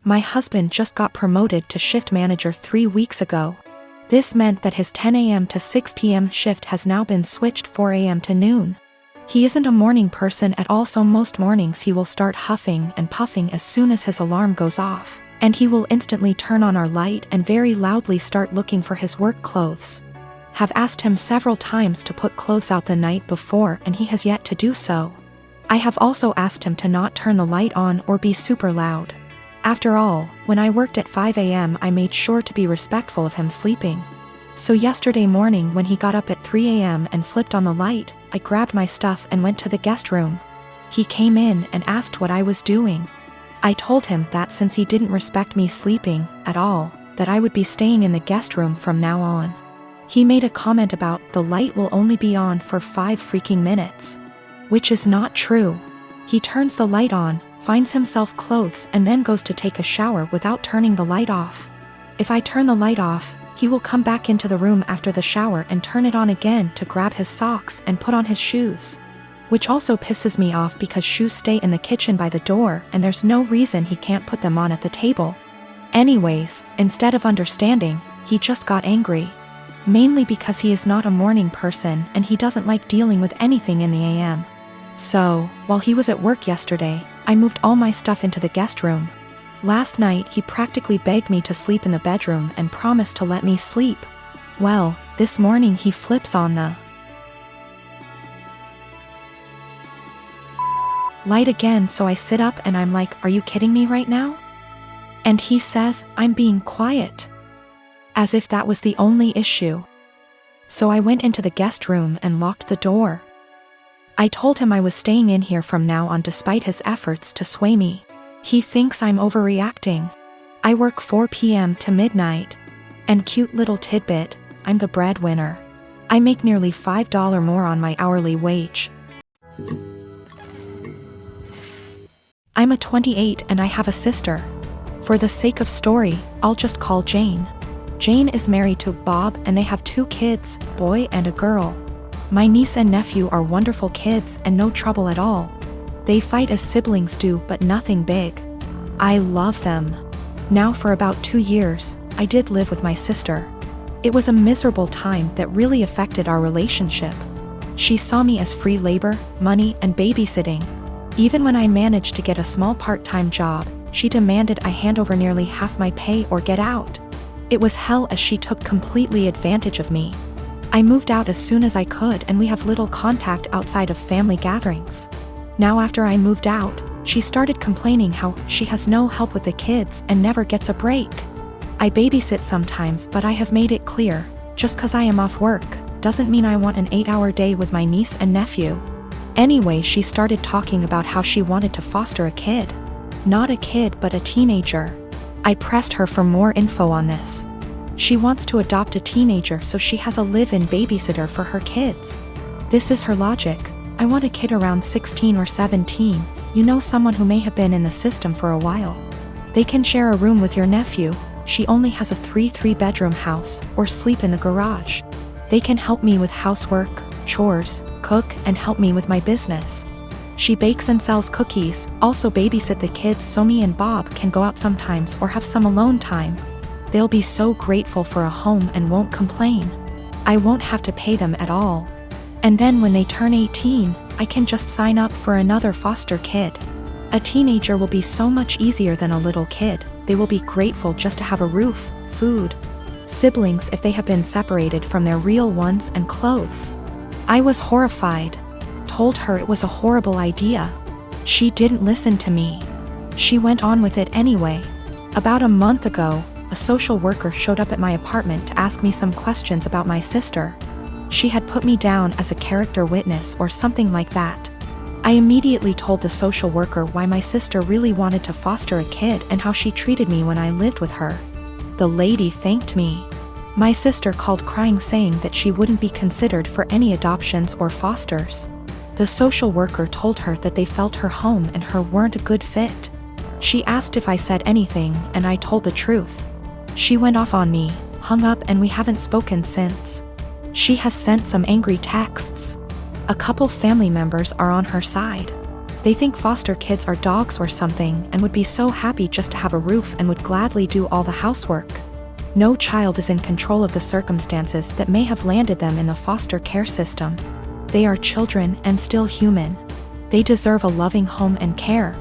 My husband just got promoted to shift manager 3 weeks ago. This meant that his 10 a.m. to 6 p.m. shift has now been switched 4 a.m. to noon. He isn't a morning person at all, so most mornings he will start huffing and puffing as soon as his alarm goes off, and he will instantly turn on our light and very loudly start looking for his work clothes. Have asked him several times to put clothes out the night before and he has yet to do so. I have also asked him to not turn the light on or be super loud. After all, when I worked at 5 a.m. I made sure to be respectful of him sleeping. So yesterday morning when he got up at 3 a.m. and flipped on the light, I grabbed my stuff and went to the guest room. He came in and asked what I was doing. I told him that since he didn't respect me sleeping at all, that I would be staying in the guest room from now on. He made a comment about the light will only be on for 5 freaking minutes. Which is not true. He turns the light on, finds himself clothes and then goes to take a shower without turning the light off. If I turn the light off, he will come back into the room after the shower and turn it on again to grab his socks and put on his shoes. Which also pisses me off because shoes stay in the kitchen by the door and there's no reason he can't put them on at the table. Anyways, instead of understanding, he just got angry. Mainly because he is not a morning person and he doesn't like dealing with anything in the AM. So, while he was at work yesterday, I moved all my stuff into the guest room. Last night he practically begged me to sleep in the bedroom and promised to let me sleep. Well, this morning he flips on the light again, so I sit up and I'm like, are you kidding me right now? And he says, I'm being quiet. As if that was the only issue. So I went into the guest room and locked the door. I told him I was staying in here from now on despite his efforts to sway me. He thinks I'm overreacting. I work 4 p.m. to midnight. And cute little tidbit, I'm the breadwinner. I make nearly $5 more on my hourly wage. I'm a 28 and I have a sister. For the sake of story, I'll just call Jane. Jane is married to Bob and they have 2 kids, boy and a girl. My niece and nephew are wonderful kids and no trouble at all. They fight as siblings do, but nothing big. I love them. Now for about 2 years, I did live with my sister. It was a miserable time that really affected our relationship. She saw me as free labor, money, and babysitting. Even when I managed to get a small part-time job, she demanded I hand over nearly half my pay or get out. It was hell as she took completely advantage of me. I moved out as soon as I could and we have little contact outside of family gatherings. Now after I moved out, she started complaining how she has no help with the kids and never gets a break. I babysit sometimes, but I have made it clear, just cause I am off work, doesn't mean I want an 8-hour day with my niece and nephew. Anyway, she started talking about how she wanted to foster a kid. Not a kid but a teenager. I pressed her for more info on this. She wants to adopt a teenager so she has a live-in babysitter for her kids. This is her logic. I want a kid around 16 or 17, you know, someone who may have been in the system for a while. They can share a room with your nephew. She only has a 3-bedroom house, or sleep in the garage. They can help me with housework, chores, cook, and help me with my business. She bakes and sells cookies, also babysit the kids so me and Bob can go out sometimes or have some alone time. They'll be so grateful for a home and won't complain. I won't have to pay them at all. And then when they turn 18, I can just sign up for another foster kid. A teenager will be so much easier than a little kid. They will be grateful just to have a roof, food, siblings if they have been separated from their real ones, and clothes. I was horrified. Told her it was a horrible idea. She didn't listen to me. She went on with it anyway. About a month ago, a social worker showed up at my apartment to ask me some questions about my sister. She had put me down as a character witness or something like that. I immediately told the social worker why my sister really wanted to foster a kid and how she treated me when I lived with her. The lady thanked me. My sister called crying saying that she wouldn't be considered for any adoptions or fosters. The social worker told her that they felt her home and her weren't a good fit. She asked if I said anything and I told the truth. She went off on me, hung up, and we haven't spoken since. She has sent some angry texts. A couple family members are on her side. They think foster kids are dogs or something and would be so happy just to have a roof and would gladly do all the housework. No child is in control of the circumstances that may have landed them in the foster care system. They are children and still human. They deserve a loving home and care.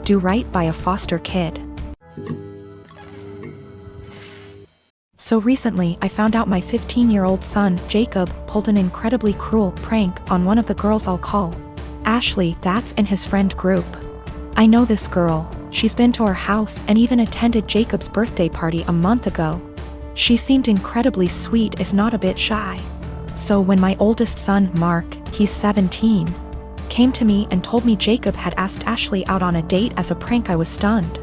Do right by a foster kid. So recently I found out my 15-year-old son, Jacob, pulled an incredibly cruel prank on one of the girls I'll call Ashley, that's in his friend group. I know this girl. She's been to our house and even attended Jacob's birthday party a month ago. She seemed incredibly sweet if not a bit shy. So when my oldest son, Mark, he's 17, came to me and told me Jacob had asked Ashley out on a date as a prank, I was stunned.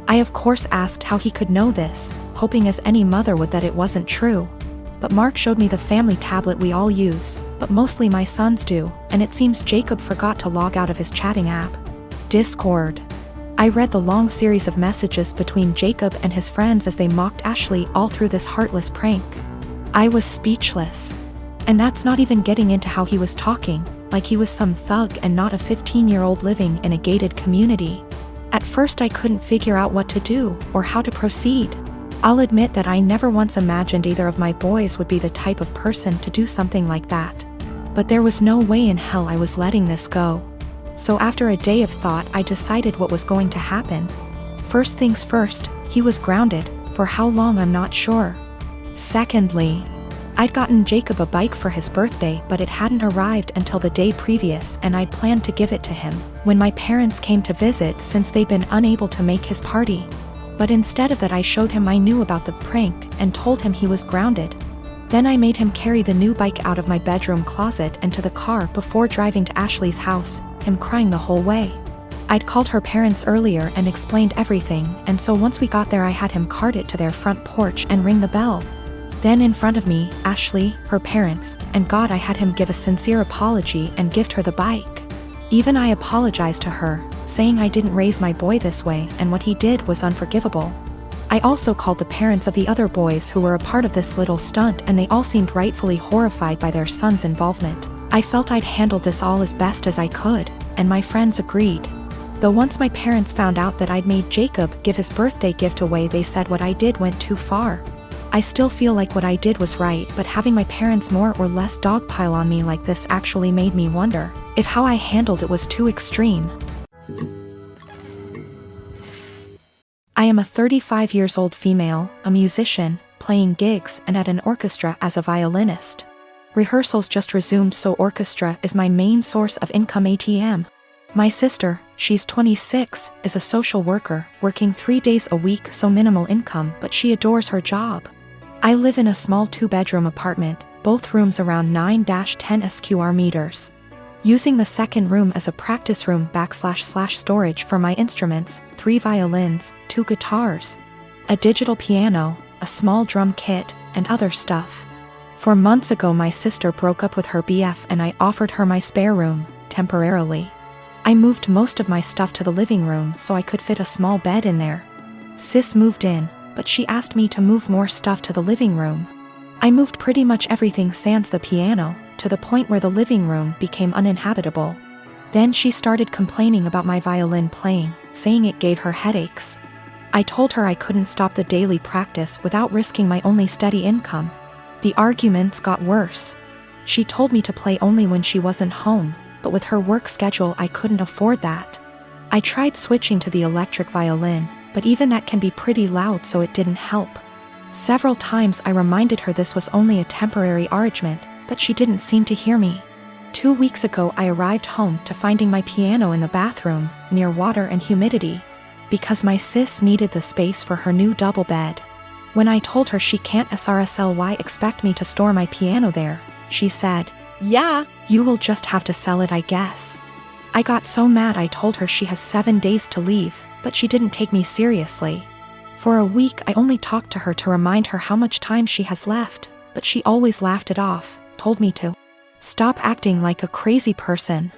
I of course asked how he could know this, hoping as any mother would that it wasn't true. But Mark showed me the family tablet we all use, but mostly my sons do, and it seems Jacob forgot to log out of his chatting app, Discord. I read the long series of messages between Jacob and his friends as they mocked Ashley all through this heartless prank. I was speechless. And that's not even getting into how he was talking, like he was some thug and not a 15-year-old living in a gated community. At first I couldn't figure out what to do or how to proceed. I'll admit that I never once imagined either of my boys would be the type of person to do something like that. But there was no way in hell I was letting this go. So after a day of thought I decided what was going to happen. First things first, he was grounded. For how long I'm not sure. Secondly, I'd gotten Jacob a bike for his birthday, but it hadn't arrived until the day previous and I'd planned to give it to him when my parents came to visit since they'd been unable to make his party. But instead of that I showed him I knew about the prank and told him he was grounded. Then I made him carry the new bike out of my bedroom closet and to the car before driving to Ashley's house, him crying the whole way. I'd called her parents earlier and explained everything, and so once we got there I had him cart it to their front porch and ring the bell. Then in front of me, Ashley, her parents, and God, I had him give a sincere apology and gift her the bike. Even I apologized to her, saying I didn't raise my boy this way and what he did was unforgivable. I also called the parents of the other boys who were a part of this little stunt and they all seemed rightfully horrified by their son's involvement. I felt I'd handled this all as best as I could, and my friends agreed. Though once my parents found out that I'd made Jacob give his birthday gift away, they said what I did went too far. I still feel like what I did was right, but having my parents more or less dogpile on me like this actually made me wonder if how I handled it was too extreme. I am a 35 years old female, a musician, playing gigs and at an orchestra as a violinist. Rehearsals just resumed, so orchestra is my main source of income ATM. My sister, she's 26, is a social worker, working 3 days a week, so minimal income, but she adores her job. I live in a small 2-bedroom apartment, both rooms around 9-10 square meters. Using the second room as a practice room / storage for my instruments, 3 violins, 2 guitars, a digital piano, a small drum kit, and other stuff. 4 months ago my sister broke up with her BF and I offered her my spare room, temporarily. I moved most of my stuff to the living room so I could fit a small bed in there. Sis moved in, but she asked me to move more stuff to the living room. I moved pretty much everything sans the piano, to the point where the living room became uninhabitable. Then she started complaining about my violin playing, saying it gave her headaches. I told her I couldn't stop the daily practice without risking my only steady income. The arguments got worse. She told me to play only when she wasn't home, but with her work schedule I couldn't afford that. I tried switching to the electric violin, but even that can be pretty loud, so it didn't help. Several times I reminded her this was only a temporary arrangement, but she didn't seem to hear me. 2 weeks ago I arrived home to finding my piano in the bathroom, near water and humidity, because my sis needed the space for her new double bed. When I told her she can't SRSLY expect me to store my piano there, she said, "Yeah, you will just have to sell it, I guess." I got so mad I told her she has 7 days to leave, but she didn't take me seriously. For a week I only talked to her to remind her how much time she has left, but she always laughed it off, told me to stop acting like a crazy person.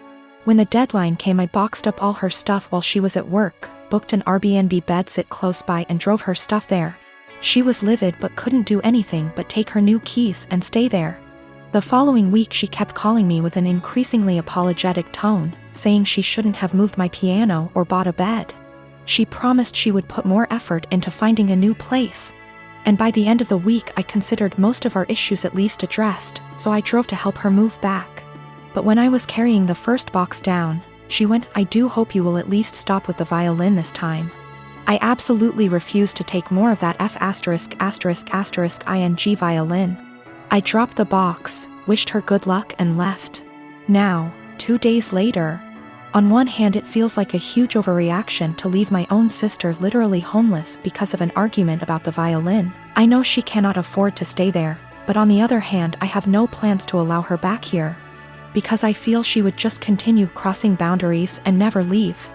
When the deadline came I boxed up all her stuff while she was at work, booked an Airbnb bedsit close by and drove her stuff there. She was livid but couldn't do anything but take her new keys and stay there. The following week she kept calling me with an increasingly apologetic tone, saying she shouldn't have moved my piano or bought a bed. She promised she would put more effort into finding a new place. And by the end of the week I considered most of our issues at least addressed, so I drove to help her move back. But when I was carrying the first box down, she went, "I do hope you will at least stop with the violin this time." I absolutely refused to take more of that *****ing violin. I dropped the box, wished her good luck and left. Now, 2 days later, on one hand it feels like a huge overreaction to leave my own sister literally homeless because of an argument about the violin. I know she cannot afford to stay there, but on the other hand I have no plans to allow her back here, because I feel she would just continue crossing boundaries and never leave.